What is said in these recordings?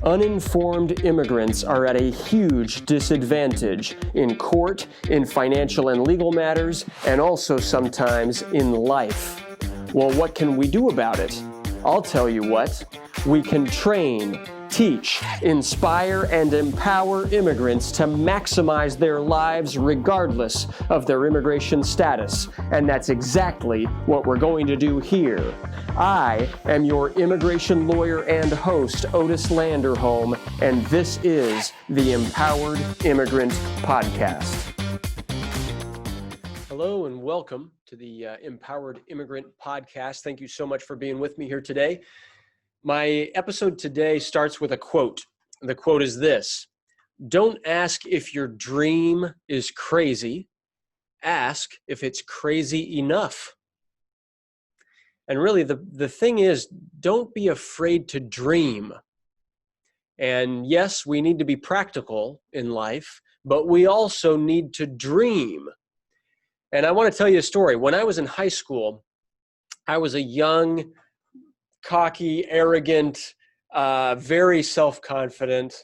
Uninformed immigrants are at a huge disadvantage in court, in financial and legal matters, and also sometimes in life. Well, what can we do about it? I'll tell you what. We can train, teach, inspire, and empower immigrants to maximize their lives regardless of their immigration status. And that's exactly what we're going to do here. I am your immigration lawyer and host, Otis Landerholm, and this is the Empowered Immigrant Podcast. Hello and welcome to the Empowered Immigrant Podcast. Thank you so much for being with me here today. My episode today starts with a quote. The quote is this: "Don't ask if your dream is crazy. Ask if it's crazy enough." And really, the thing is, don't be afraid to dream. And yes, we need to be practical in life, but we also need to dream. And I want to tell you a story. When I was in high school, I was a young, cocky, arrogant, very self-confident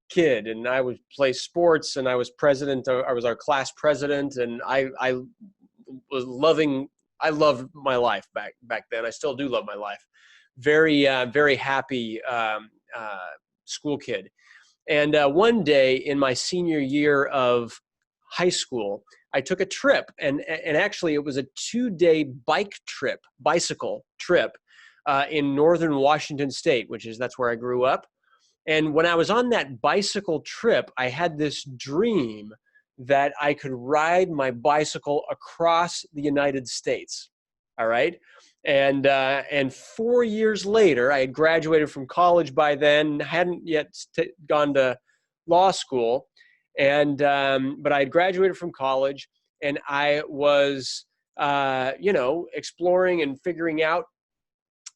kid. And I would play sports, and I was president. I was our class president, and I loved my life back then. I still do love my life. Very happy school kid. And one day in my senior year of high school, I took a trip, and actually it was a 2-day bicycle trip in northern Washington State, that's where I grew up. And when I was on that bicycle trip, I had this dream that I could ride my bicycle across the United States. All right. And 4 years later, I had graduated from college by then, hadn't yet gone to law school. And, but I had graduated from college, and I was, exploring and figuring out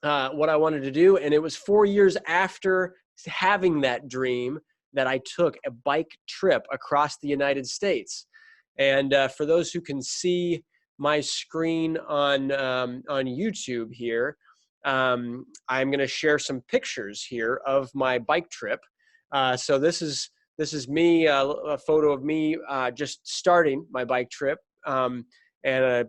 what I wanted to do. And it was 4 years after having that dream that I took a bike trip across the United States. And for those who can see my screen on YouTube here, I'm going to share some pictures here of my bike trip. So this is me, a photo of me just starting my bike trip, and a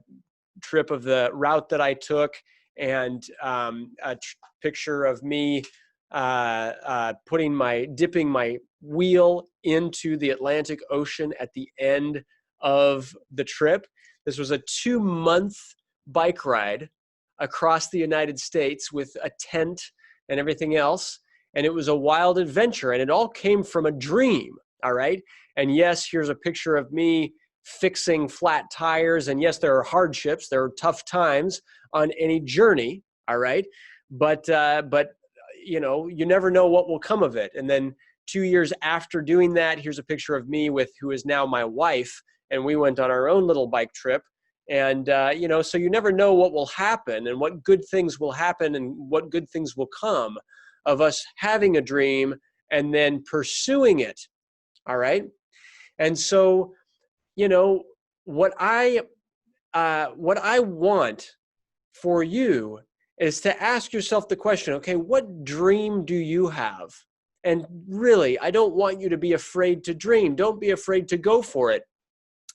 trip of the route that I took, and a picture of me dipping my wheel into the Atlantic Ocean at the end of the trip. This was a 2-month bike ride across the United States with a tent and everything else. And it was a wild adventure, and it all came from a dream. All right. And yes, here's a picture of me fixing flat tires. And yes, there are hardships. There are tough times on any journey. All right. But you never know what will come of it. And then 2 years after doing that, here's a picture of me who is now my wife. And we went on our own little bike trip. And, so you never know what will happen and what good things will happen and what good things will come of us having a dream and then pursuing it. All right. And so, what I want for you is to ask yourself the question, okay, what dream do you have? And really, I don't want you to be afraid to dream. Don't be afraid to go for it.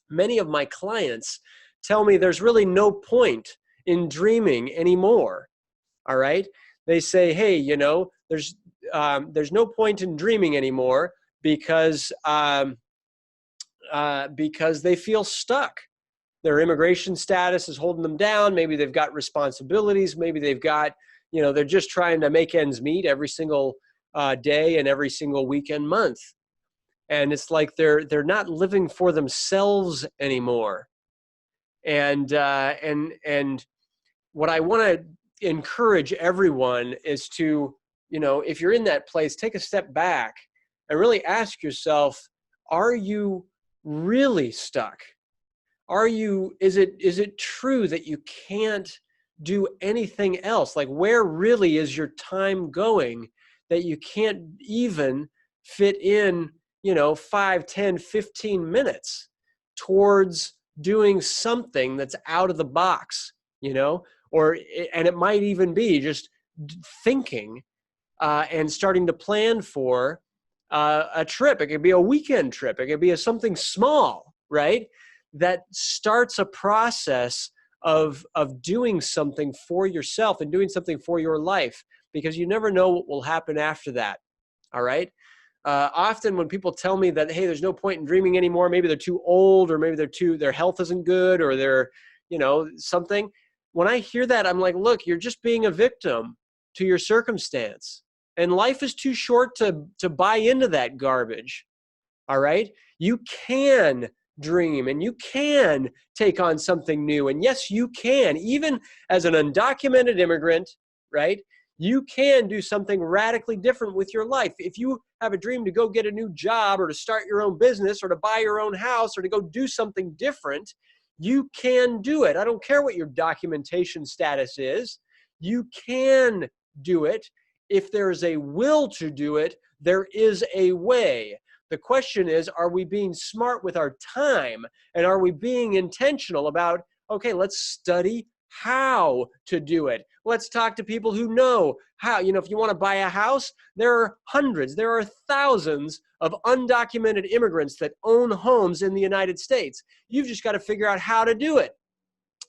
Many of my clients tell me there's really no point in dreaming anymore. All right. They say, hey, there's no point in dreaming anymore because they feel stuck. Their immigration status is holding them down. Maybe they've got responsibilities. Maybe they've got, they're just trying to make ends meet every single day and every single week and month. And it's like they're not living for themselves anymore. And what I want to encourage everyone is to, if you're in that place, take a step back and really ask yourself, are you really stuck? Is it true that you can't do anything else? Like, where really is your time going that you can't even fit in, 5, 10, 15 minutes towards doing something that's out of the box, and it might even be just thinking and starting to plan for a trip. It could be a weekend trip. It could be something small, right? That starts a process of doing something for yourself and doing something for your life, because you never know what will happen after that. All right. Often when people tell me that, hey, there's no point in dreaming anymore, maybe they're too old, or maybe their health isn't good, or they're, something. When I hear that, I'm like, look, you're just being a victim to your circumstance. And life is too short to buy into that garbage. All right. You can dream, and you can take on something new. And yes, you can, even as an undocumented immigrant, right? You can do something radically different with your life. If you have a dream to go get a new job, or to start your own business, or to buy your own house, or to go do something different, you can do it. I don't care what your documentation status is. You can do it. If there is a will to do it, there is a way. The question is, are we being smart with our time? And are we being intentional about, okay, let's study how to do it. Let's talk to people who know how. If you want to buy a house, there are hundreds, there are thousands of undocumented immigrants that own homes in the United States. You've just got to figure out how to do it.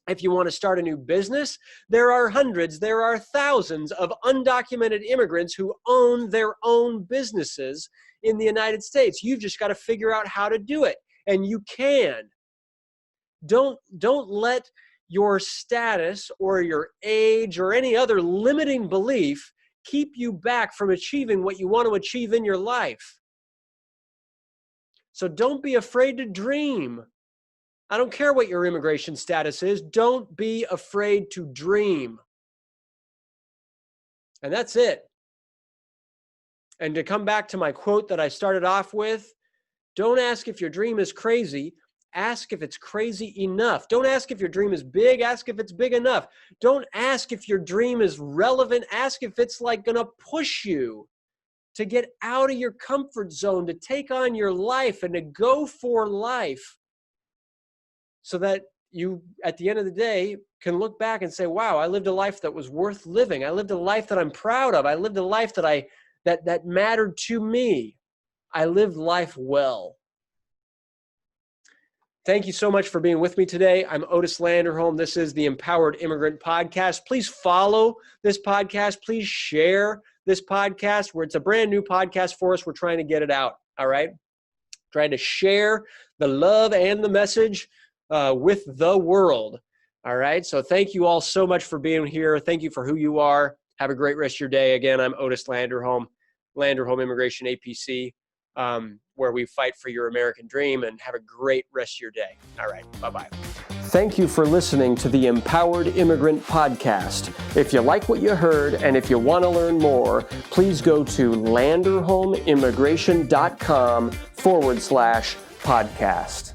If you want to start a new business, there are hundreds, there are thousands of undocumented immigrants who own their own businesses in the United States. You've just got to figure out how to do it, and you can. Don't let your status or your age or any other limiting belief keep you back from achieving what you want to achieve in your life. So don't be afraid to dream. I don't care what your immigration status is. Don't be afraid to dream. And that's it. And to come back to my quote that I started off with, don't ask if your dream is crazy. Ask if it's crazy enough. Don't ask if your dream is big. Ask if it's big enough. Don't ask if your dream is relevant. Ask if it's like going to push you to get out of your comfort zone, to take on your life and to go for life, so that you, at the end of the day, can look back and say, wow, I lived a life that was worth living. I lived a life that I'm proud of. I lived a life that mattered to me. I lived life well. Thank you so much for being with me today. I'm Otis Landerholm. This is the Empowered Immigrant Podcast. Please follow this podcast. Please share this podcast, where it's a brand new podcast for us. We're trying to get it out, all right? Trying to share the love and the message with the world. All right. So thank you all so much for being here. Thank you for who you are. Have a great rest of your day. Again, I'm Otis Landerholm, Landerholm Immigration A.P.C., where we fight for your American dream. And have a great rest of your day. All right. Bye-bye. Thank you for listening to the Empowered Immigrant Podcast. If you like what you heard, and if you want to learn more, please go to landerholmimmigration.com/podcast.